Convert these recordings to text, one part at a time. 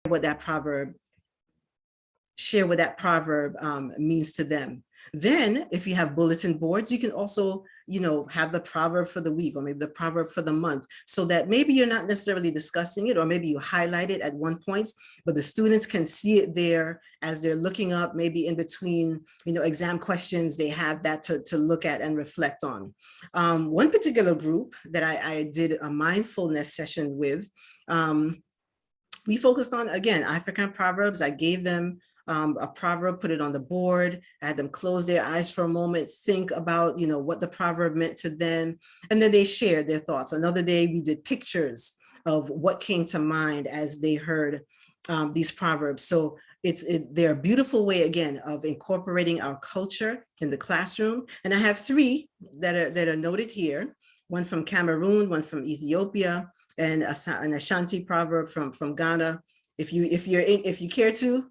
what that proverb means to them. Then if you have bulletin boards, you can also, have the proverb for the week, or maybe the proverb for the month, so that maybe you're not necessarily discussing it, or maybe you highlight it at one point, but the students can see it there as they're looking up, maybe in between, exam questions, they have that to look at and reflect on. One particular group that I did a mindfulness session with, we focused on, again, African proverbs. I gave them a proverb, put it on the board, I had them close their eyes for a moment, think about, what the proverb meant to them, and then they shared their thoughts. Another day, we did pictures of what came to mind as they heard these proverbs. So they're a beautiful way, again, of incorporating our culture in the classroom. And I have 3 that are noted here, one from Cameroon, one from Ethiopia, and an Ashanti proverb from Ghana. If you care to,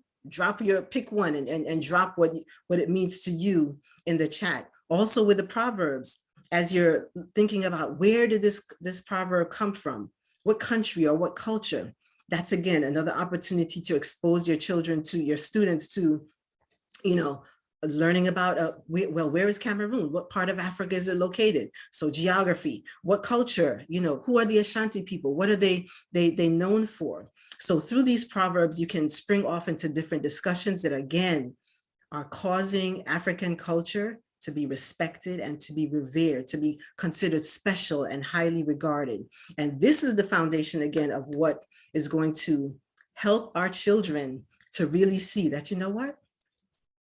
pick one and drop what it means to you in the chat. Also with the proverbs, as you're thinking about, where did this proverb come from? What country or what culture? That's, again, another opportunity to expose your students to, learning about, where is Cameroon? What part of Africa is it located? So geography, what culture, who are the Ashanti people? What are they known for? So through these proverbs, you can spring off into different discussions that, again, are causing African culture to be respected and to be revered, to be considered special and highly regarded. And this is the foundation, again, of what is going to help our children to really see that, what?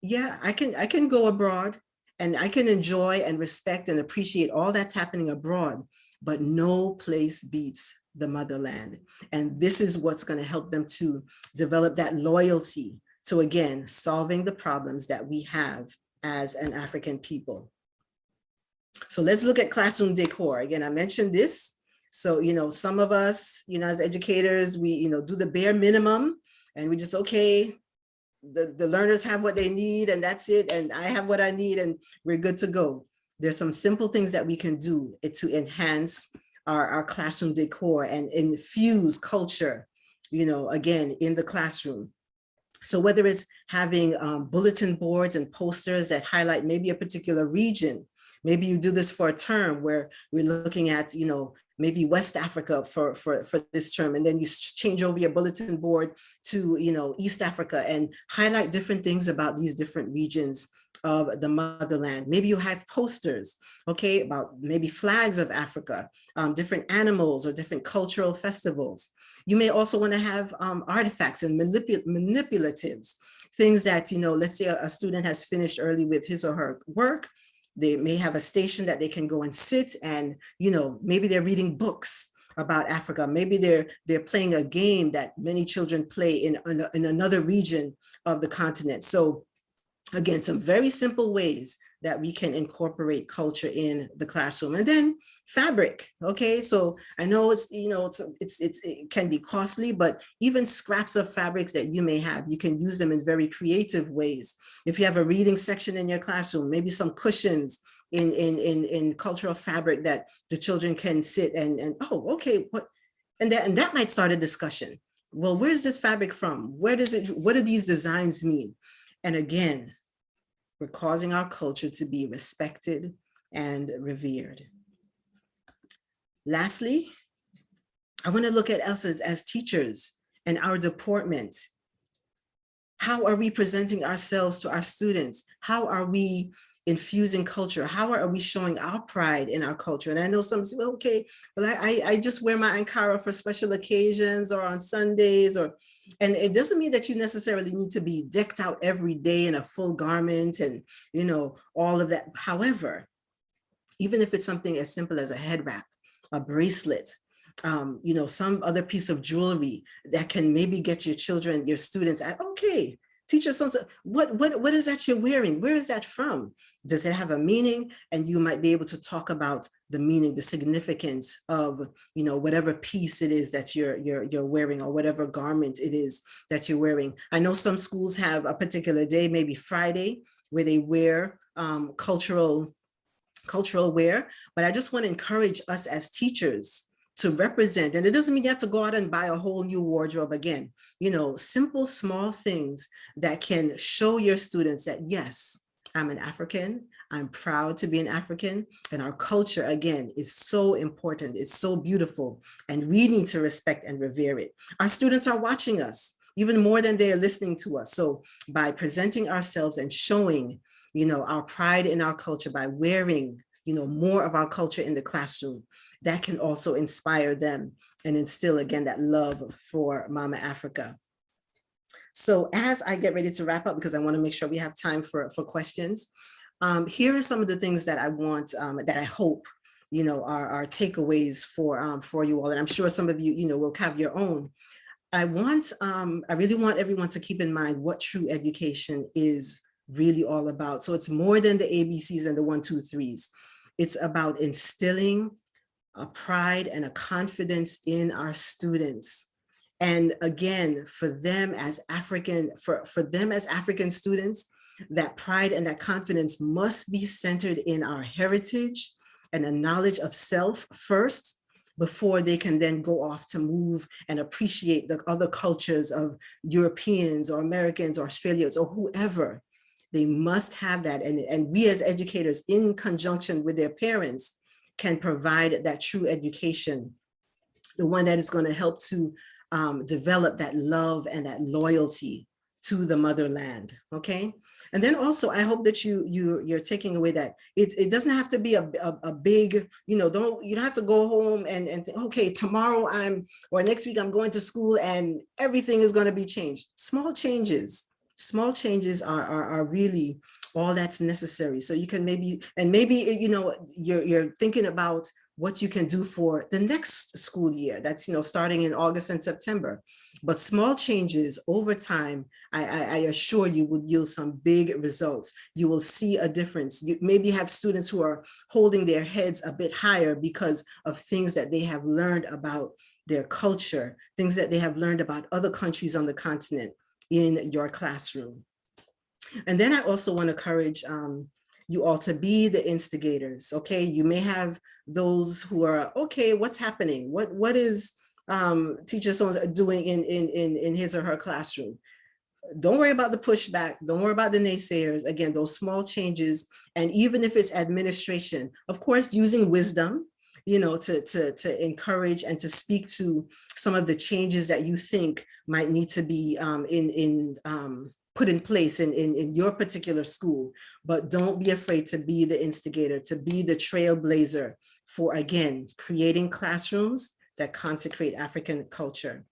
Yeah, I can go abroad and I can enjoy and respect and appreciate all that's happening abroad, but no place beats the motherland. And this is what's going to help them to develop that loyalty to, again, solving the problems that we have as an African people. So let's look at classroom decor. Again, I mentioned this. So, some of us, as educators, we, do the bare minimum, and we just, okay, the learners have what they need and that's it. And I have what I need and we're good to go. There's some simple things that we can do to enhance our classroom decor and infuse culture, again, in the classroom. So whether it's having bulletin boards and posters that highlight maybe a particular region, maybe you do this for a term where we're looking at, maybe West Africa for this term, and then you change over your bulletin board to, East Africa and highlight different things about these different regions of the motherland. Maybe you have posters, okay, about maybe flags of Africa, different animals or different cultural festivals. You may also want to have artifacts and manipulatives, things that, let's say a student has finished early with his or her work. They may have a station that they can go and sit and, maybe they're reading books about Africa. Maybe they're playing a game that many children play in another region of the continent. So again, some very simple ways that we can incorporate culture in the classroom. And then fabric, okay? So I know it can be costly, but even scraps of fabrics that you may have, you can use them in very creative ways. If you have a reading section in your classroom, maybe some cushions in cultural fabric that the children can sit and oh, okay, what? And that might start a discussion. Well, where's this fabric from? What do these designs mean? And again, we're causing our culture to be respected and revered. Lastly, I want to look at us as teachers and our deportment. How are we presenting ourselves to our students? How are we infusing culture? How are we showing our pride in our culture? And I know some say, well, okay, well, I just wear my Ankara for special occasions or on Sundays, and it doesn't mean that you necessarily need to be decked out every day in a full garment and, all of that. However, even if it's something as simple as a head wrap, a bracelet, some other piece of jewelry that can maybe get your children, your students, okay, teacher, what is that you're wearing? Where is that from? Does it have a meaning? And you might be able to talk about the meaning, the significance of, whatever piece it is that you're wearing, or whatever garment it is that you're wearing. I know some schools have a particular day, maybe Friday, where they wear cultural wear, but I just want to encourage us as teachers to represent. And it doesn't mean you have to go out and buy a whole new wardrobe again. Simple, small things that can show your students that, yes, I'm an African. I'm proud to be an African. And our culture, again, is so important. It's so beautiful. And we need to respect and revere it. Our students are watching us even more than they are listening to us. So by presenting ourselves and showing, our pride in our culture, by wearing, more of our culture in the classroom, that can also inspire them and instill, again, that love for Mama Africa. So as I get ready to wrap up, because I want to make sure we have time for questions, here are some of the things that I want, that I hope, are takeaways for you all. And I'm sure some of you, will have your own. I really want everyone to keep in mind what true education is really all about. So it's more than the ABCs and the 1, 2, 3s. It's about instilling a pride and a confidence in our students. And again, for them as African students, that pride and that confidence must be centered in our heritage and a knowledge of self first, before they can then go off to move and appreciate the other cultures of Europeans or Americans or Australians or whoever. They must have that. And we as educators, in conjunction with their parents, can provide that true education, the one that is going to help to develop that love and that loyalty to the motherland. Okay. And then also, I hope that you're taking away that it doesn't have to be a big, you don't have to go home and think, okay, tomorrow or next week I'm going to school and everything is going to be changed. Small changes are really all that's necessary. So you can maybe you're thinking about what you can do for the next school year. That's, starting in August and September. But small changes over time, I assure you, will yield some big results. You will see a difference. You maybe have students who are holding their heads a bit higher because of things that they have learned about their culture, things that they have learned about other countries on the continent in your classroom. And then I also want to encourage you all to be the instigators. Okay, you may have those who are, okay, what's happening? What is teacher so doing in his or her classroom? Don't worry about the pushback. Don't worry about the naysayers. Again, those small changes, and even if it's administration, of course, using wisdom, to encourage and to speak to some of the changes that you think might need to be put in place in your particular school. But don't be afraid to be the instigator, to be the trailblazer for, again, creating classrooms that consecrate African culture.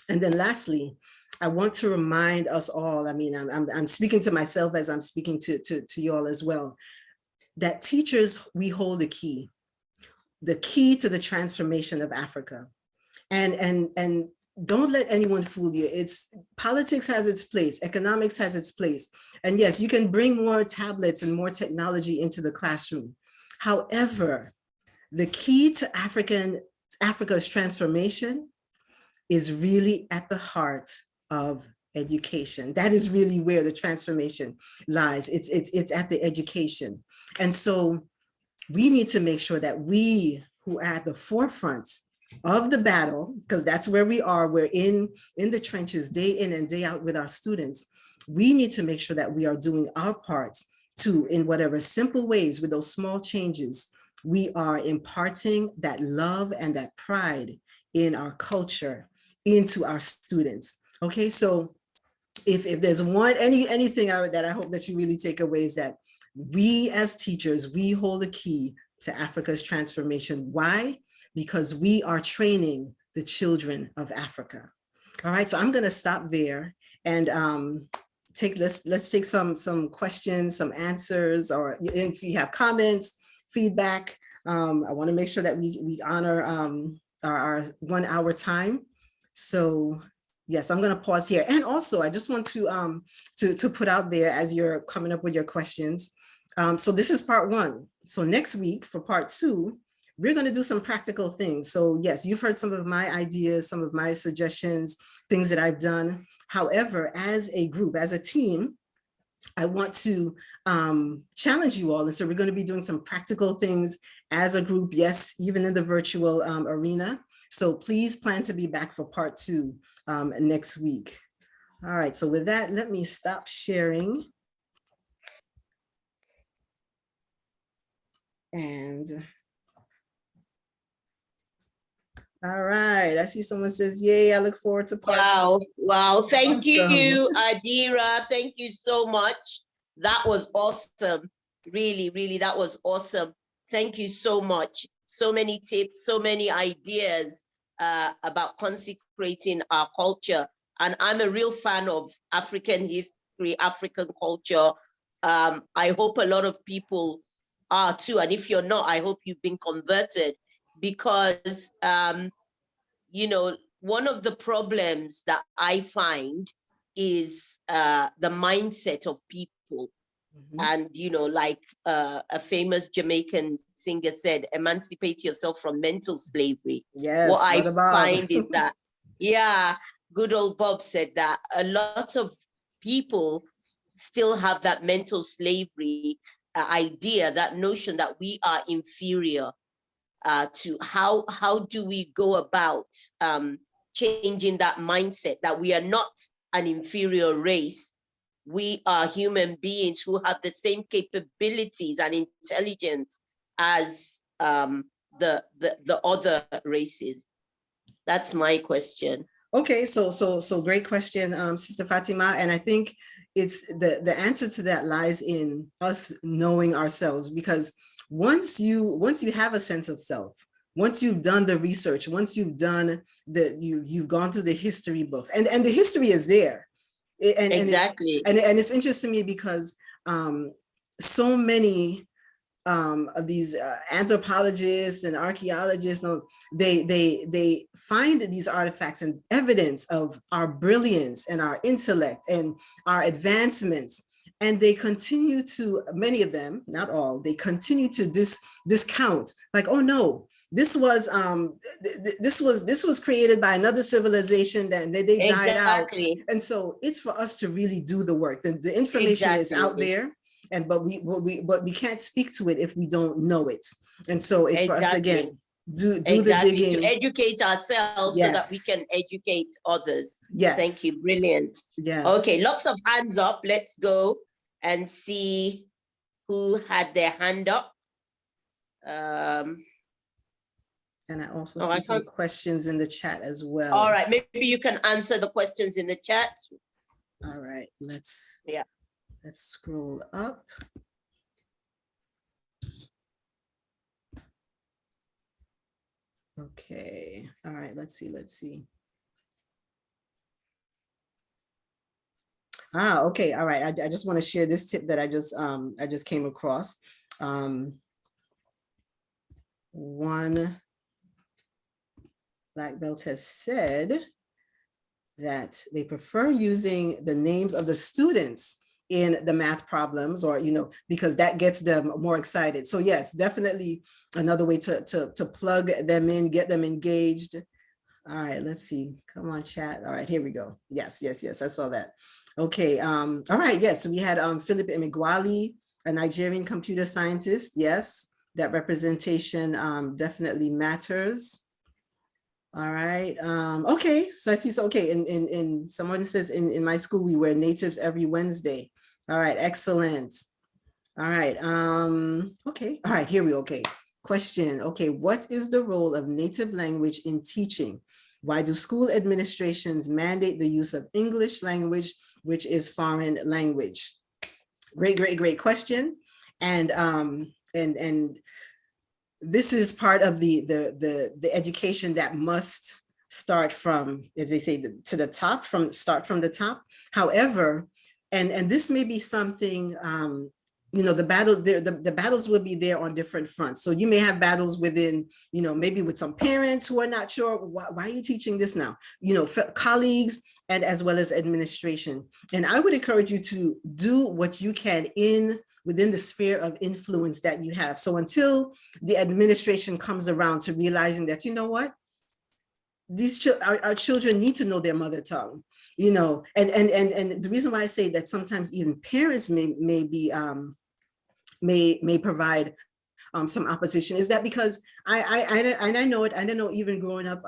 And then lastly, I want to remind us all, I'm speaking to myself as I'm speaking to you all as well, that teachers, we hold the key to the transformation of Africa. And don't let anyone fool you. Politics has its place, economics has its place. And yes, you can bring more tablets and more technology into the classroom. However, the key to Africa's transformation is really at the heart of education. That is really where the transformation lies. It's at the education. And so we need to make sure that we who are at the forefront of the battle, because that's where we are, we're in the trenches day in and day out with our students. We need to make sure that we are doing our part to, in whatever simple ways, with those small changes, we are imparting that love and that pride in our culture into our students. Okay, so if there's anything that I hope that you really take away is that we as teachers, we hold the key to Africa's transformation. Why? Because we are training the children of Africa. All right, so I'm going to stop there and let's take some questions, some answers, or if you have comments, feedback. I want to make sure that we honor our 1 hour time. So yes, I'm going to pause here. And also, I just want to put out there as you're coming up with your questions. So this is part 1. So next week for part 2, we're going to do some practical things. So yes, you've heard some of my ideas, some of my suggestions, things that I've done. However, as a group, as a team, I want to challenge you all. And so we're going to be doing some practical things as a group, yes, even in the virtual arena. So please plan to be back for part 2 next week. All right, so with that, let me stop sharing. And all right, I see someone says, yay, I look forward to part 2. Wow, thank Awesome. you, Adirah. Thank you so much. That was awesome. Really, really, that was awesome. Thank you so much. So many tips, so many ideas about consecrating our culture. And I'm a real fan of African history, African culture. I hope a lot of people are too. And if you're not, I hope you've been converted, because you know, one of the problems that I find is the mindset of people. And, you know, like a famous Jamaican singer said, emancipate yourself from mental slavery. Yes, what I Bob. find is that, yeah, good old Bob said that a lot of people still have that mental slavery idea, that notion that we are inferior. To how do we go about changing that mindset that we are not an inferior race? We are human beings who have the same capabilities and intelligence as the other races. That's my question. Okay, so great question, Sister Fatima, and I think it's the answer to that lies in us knowing ourselves, because once you have a sense of self, once you've done the research, once you've done you've gone through the history books, and the history is there, and exactly, and it's interesting to me because so many of these anthropologists and archaeologists, they find these artifacts and evidence of our brilliance and our intellect and our advancements, and they continue to, many of them, not all, they continue to discount, like, oh no, this was created by another civilization, that they died out. And so it's for us to really do the work. The information is out there, but we can't speak to it if we don't know it. And so it's for us, again, do the digging, to educate ourselves, so that we can educate others. Thank you. Brilliant. Okay, lots of hands up. Let's go and see who had their hand up. And I also see some questions in the chat as well. All right, maybe you can answer the questions in the chat. All right, let's scroll up. Okay, all right, let's see. Okay, all right, I just want to share this tip that I just came across. One Black belt has said that they prefer using the names of the students in the math problems, or, you know, because that gets them more excited. So yes, definitely another way to plug them in, get them engaged. All right, let's see. Come on, chat. All right, here we go. Yes, I saw that. Okay, all right, yes, so we had Philip Emeagwali, a Nigerian computer scientist. Yes, that representation definitely matters. All right. Okay. So I see. So okay. In someone says in my school we wear natives every Wednesday. All right. Excellent. All right. Okay. All right. Here we go. Okay. Question. Okay. What is the role of native language in teaching? Why do school administrations mandate the use of English language, which is foreign language? Great question. And this is part of the education that must start from, as they say, to the top, start from the top. However, and this may be something, you know, the battles will be there on different fronts. So you may have battles within, you know, maybe with some parents who are not sure, why are you teaching this now? You know, colleagues, and as well as administration. And I would encourage you to do what you can within the sphere of influence that you have. So until the administration comes around to realizing that, you know what, our children need to know their mother tongue, and the reason why I say that sometimes even parents may provide some opposition is that because I know it. I don't know, even growing up,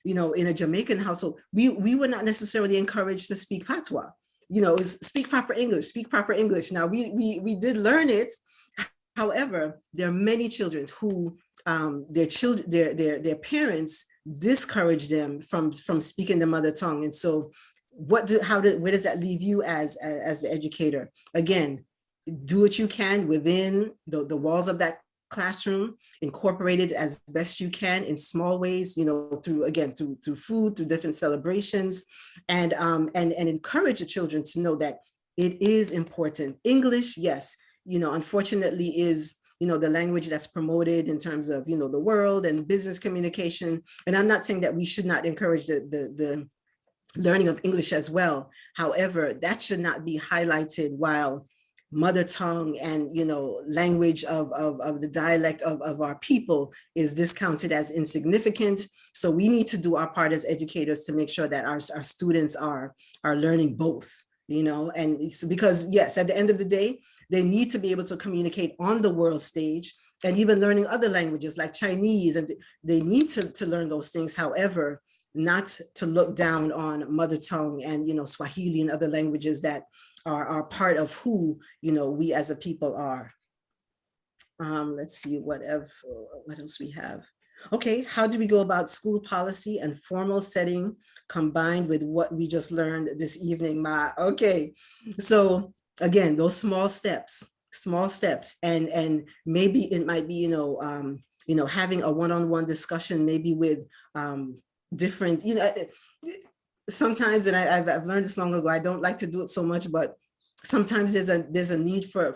in a Jamaican household, we were not necessarily encouraged to speak patois. Speak proper English, speak proper English. Now we did learn it. However, there are many children who their parents discourage them from speaking the mother tongue. And so where does that leave you as the educator? Again, do what you can within the walls of that classroom, incorporate it as best you can in small ways, through food, through different celebrations, and encourage the children to know that it is important. English, yes, unfortunately is, the language that's promoted in terms of, the world and business communication. And I'm not saying that we should not encourage the learning of English as well. However, that should not be highlighted while mother tongue and, language of the dialect of our people is discounted as insignificant. So we need to do our part as educators to make sure that our students are learning both, and because yes, at the end of the day, they need to be able to communicate on the world stage, and even learning other languages like Chinese, and they need to learn those things. However, not to look down on mother tongue and, Swahili and other languages that are part of who, we as a people are. Let's see what else we have. Okay, how do we go about school policy and formal setting combined with what we just learned this evening, Ma? Okay, so again, those small steps, and maybe it might be, having a one-on-one discussion, maybe with different, sometimes, and I've learned this long ago, I don't like to do it so much, but sometimes there's a need for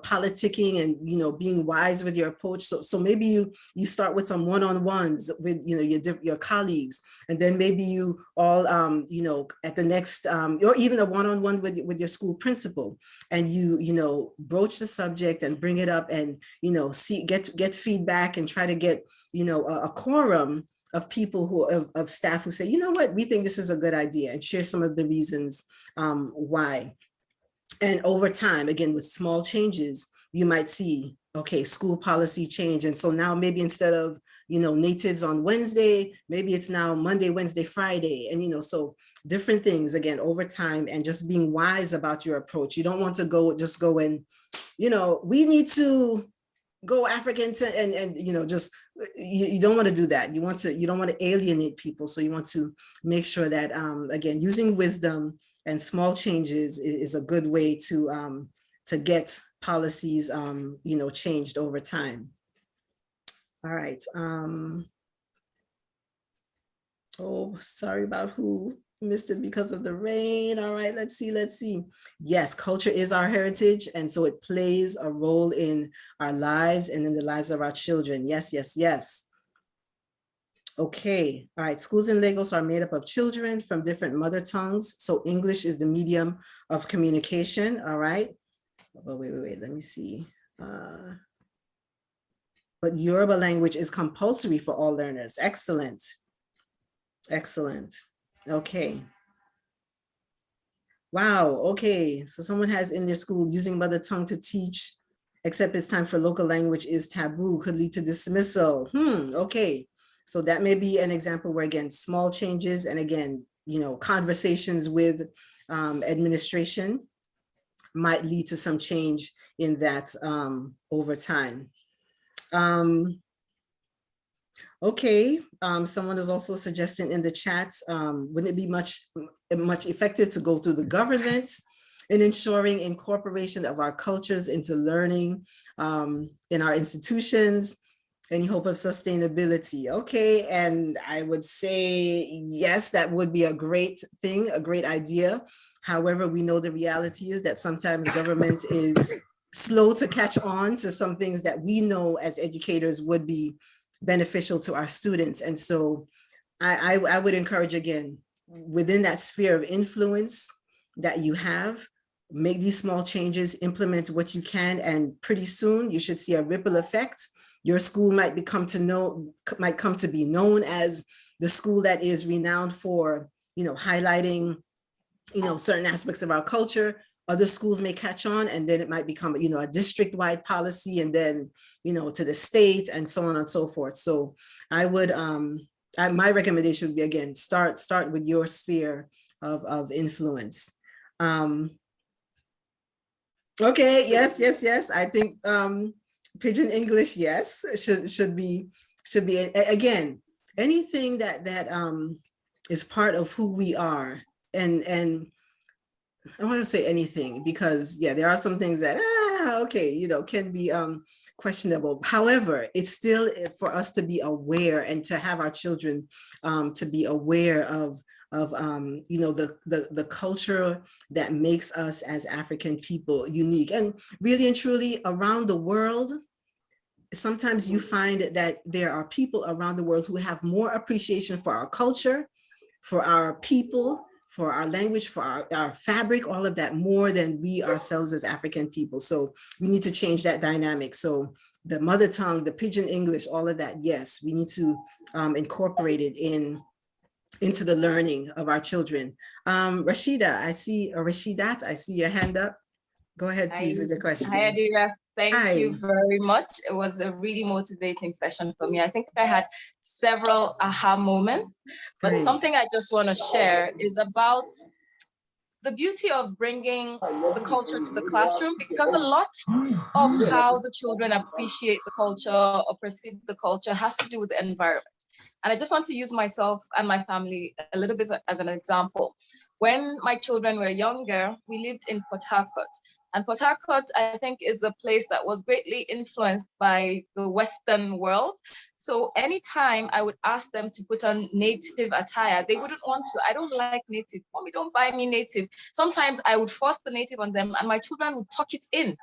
politicking and, being wise with your approach. So maybe you start with some one-on-ones with, your colleagues, and then maybe you all, at the next, or even a one-on-one with your school principal, and you broach the subject and bring it up, and, get feedback and try to get, a quorum of people of staff who say, you know what, we think this is a good idea, and share some of the reasons why. And over time, again, with small changes, you might see, okay, school policy change. And so now maybe instead of, natives on Wednesday, maybe it's now Monday, Wednesday, Friday. And, so different things, again, over time, and just being wise about your approach. You don't want to go and, we need to go Africans and just, you don't want to do that. You don't want to alienate people. So you want to make sure that, again, using wisdom and small changes is a good way to get policies, changed over time. All right. Oh, sorry about who missed it because of the rain. All right, let's see. Yes, culture is our heritage, and so it plays a role in our lives and in the lives of our children. Yes. Okay, all right, schools in Lagos are made up of children from different mother tongues. So English is the medium of communication, all right? Oh, wait, let me see. But Yoruba language is compulsory for all learners. Excellent. Okay. Wow, okay, so someone has in their school using mother tongue to teach, except it's time for local language is taboo, could lead to dismissal. Okay. So that may be an example where, again, small changes, and again, conversations with administration might lead to some change in that over time. Okay, someone is also suggesting in the chat, wouldn't it be much effective to go through the government in ensuring incorporation of our cultures into learning in our institutions? Any hope of sustainability? Okay, and I would say yes, that would be a great thing, a great idea. However, we know the reality is that sometimes government is slow to catch on to some things that we know as educators would be beneficial to our students. And so I would encourage, again, within that sphere of influence that you have, make these small changes, implement what you can, and pretty soon you should see a ripple effect. Your school might come to be known as, the school that is renowned for, highlighting, certain aspects of our culture, other schools may catch on, and then it might become, a district-wide policy, and then, to the state, and so on and so forth. So I would, my recommendation would be, again, start with your sphere of influence. Okay, yes. I think Pidgin English, yes, should be again, anything that is part of who we are. And I want to say anything, because there are some things that okay, can be questionable. However, it's still for us to be aware, and to have our children to be aware of the culture that makes us as African people unique. And really and truly, around the world, sometimes you find that there are people around the world who have more appreciation for our culture, for our people, for our language, for our fabric, all of that, more than we ourselves as African people. So we need to change that dynamic. So the mother tongue, the Pidgin English, all of that, yes, we need to incorporate it into the learning of our children. Rashida, I see your hand up. Go ahead, please, with your question. Hi, Adirah. Thank you very much. It was a really motivating session for me. I think I had several aha moments, but something I just want to share is about the beauty of bringing the culture to the classroom, because a lot of how the children appreciate the culture or perceive the culture has to do with the environment. And I just want to use myself and my family a little bit as an example. When my children were younger, we lived in Port Harcourt. And Port Harcourt, I think, is a place that was greatly influenced by the Western world. So anytime I would ask them to put on native attire, they wouldn't want to. I don't like native. Mommy, don't buy me native. Sometimes I would force the native on them, and my children would tuck it in,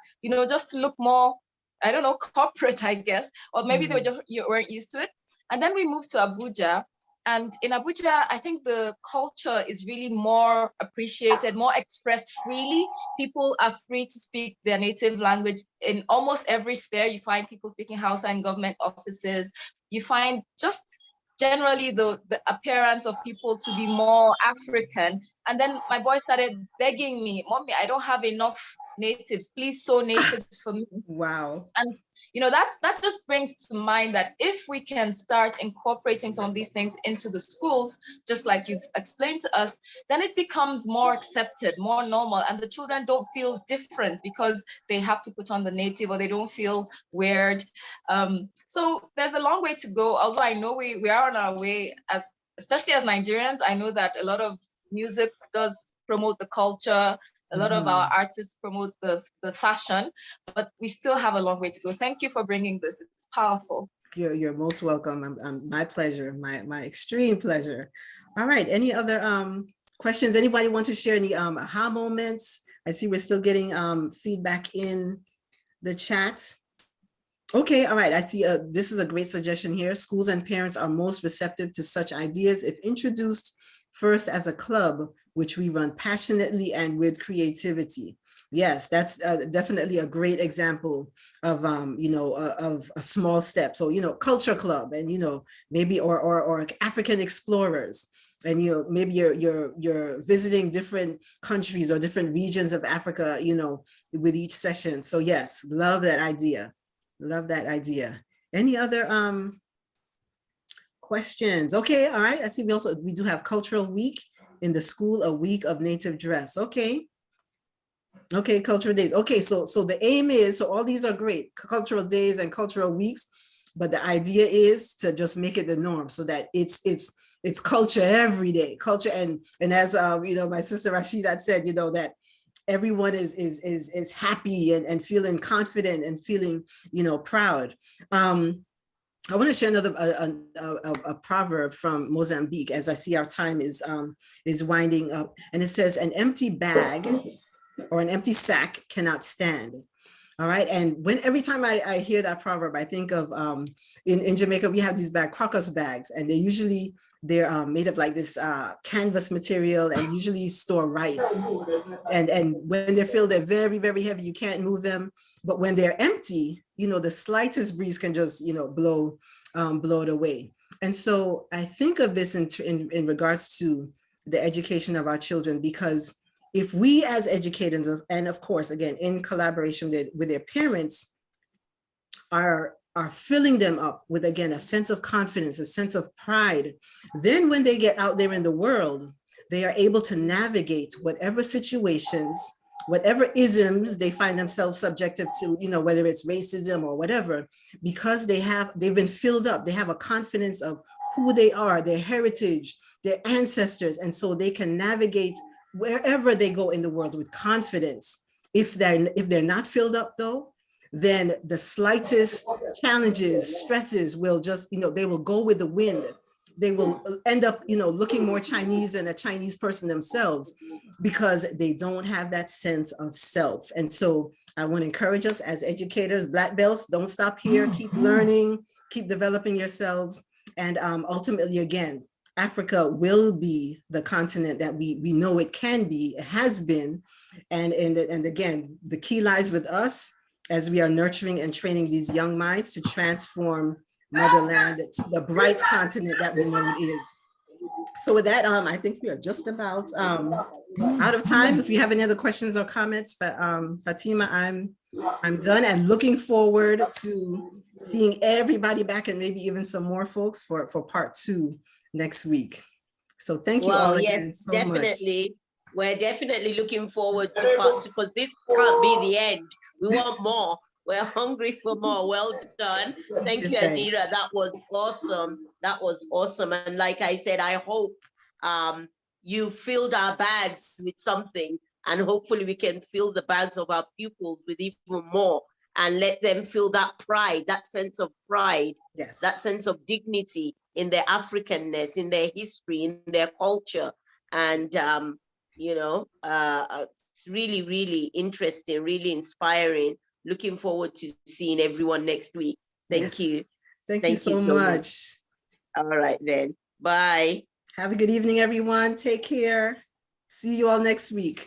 just to look more, I don't know, corporate, I guess. Or maybe they weren't used to it. And then we moved to Abuja. And in Abuja, I think the culture is really more appreciated, more expressed freely. People are free to speak their native language. In almost every sphere, you find people speaking Hausa in government offices. You find just generally the appearance of people to be more African. And then my boy started begging me, Mommy, I don't have enough natives. Please sew natives for me. Wow. And that just brings to mind that if we can start incorporating some of these things into the schools, just like you've explained to us, then it becomes more accepted, more normal, and the children don't feel different because they have to put on the native, or they don't feel weird. So there's a long way to go, although I know we are on our way, especially as Nigerians. I know that a lot of music does promote the culture. A lot of our artists promote the fashion, but we still have a long way to go. Thank you for bringing this. It's powerful. You're most welcome. My pleasure, my extreme pleasure. All right. Any other questions? Anybody want to share any aha moments? I see we're still getting feedback in the chat. Okay. All right. I see this is a great suggestion here. Schools and parents are most receptive to such ideas if introduced first as a club, which we run passionately and with creativity. Yes, that's definitely a great example of of a small step. So culture club, and maybe or African explorers, and maybe you're visiting different countries or different regions of Africa, with each session. So yes, love that idea. Love that idea. Any other questions? Okay, all right. I see we do have cultural week in the school, a week of native dress. Okay, cultural days. Okay, so the aim is, so all these are great, cultural days and cultural weeks, but the idea is to just make it the norm, so that it's culture every day, culture, and as my sister Rashida said, that everyone is happy and feeling confident and feeling proud. I want to share another a proverb from Mozambique, as I see our time is winding up, and it says, "An empty bag or an empty sack cannot stand." All right, and every time I hear that proverb, I think of in Jamaica we have these crocus bags, and they're made of like this canvas material, and usually store rice. And when they're filled, they're very, very heavy. You can't move them. But when they're empty, the slightest breeze can just blow it away. And so I think of this in regards to the education of our children, because if we as educators, and of course, again, in collaboration with their parents, are filling them up with, again, a sense of confidence, a sense of pride, then when they get out there in the world, they are able to navigate whatever situations, whatever isms they find themselves subjected to, whether it's racism or whatever, because they've been filled up, they have a confidence of who they are, their heritage, their ancestors, and so they can navigate wherever they go in the world with confidence. If they're not filled up though, then the slightest challenges, stresses will just, they will go with the wind. They will end up, looking more Chinese than a Chinese person themselves, because they don't have that sense of self. And so I want to encourage us as educators, Black belts, don't stop here, keep learning, keep developing yourselves. And ultimately, again, Africa will be the continent that we know it can be, it has been. And again, the key lies with us as we are nurturing and training these young minds to transform motherland to the bright continent that we know it is. So with that, I think we are just about out of time. If you have any other questions or comments, but Fatima, I'm done, and looking forward to seeing everybody back, and maybe even some more folks for part 2 next week. So thank you all again so definitely. much. We're definitely looking forward to part 2, because this can't be the end. We want more. We're hungry for more. Well done. Thank you, Adirah. That was awesome. That was awesome. And like I said, I hope you filled our bags with something, and hopefully we can fill the bags of our pupils with even more, and let them feel that pride, that sense of pride, that sense of dignity in their Africanness, in their history, in their culture. And it's really, really interesting, really inspiring. Looking forward to seeing everyone next week. Thank you. Thank you so much. All right then. Bye. Have a good evening, everyone. Take care. See you all next week.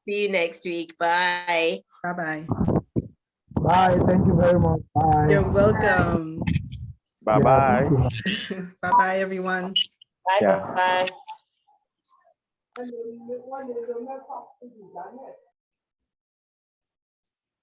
See you next week. Bye. Bye-bye. Bye. Thank you very much. Bye. You're welcome. Bye-bye. Bye-bye, everyone. Bye-bye.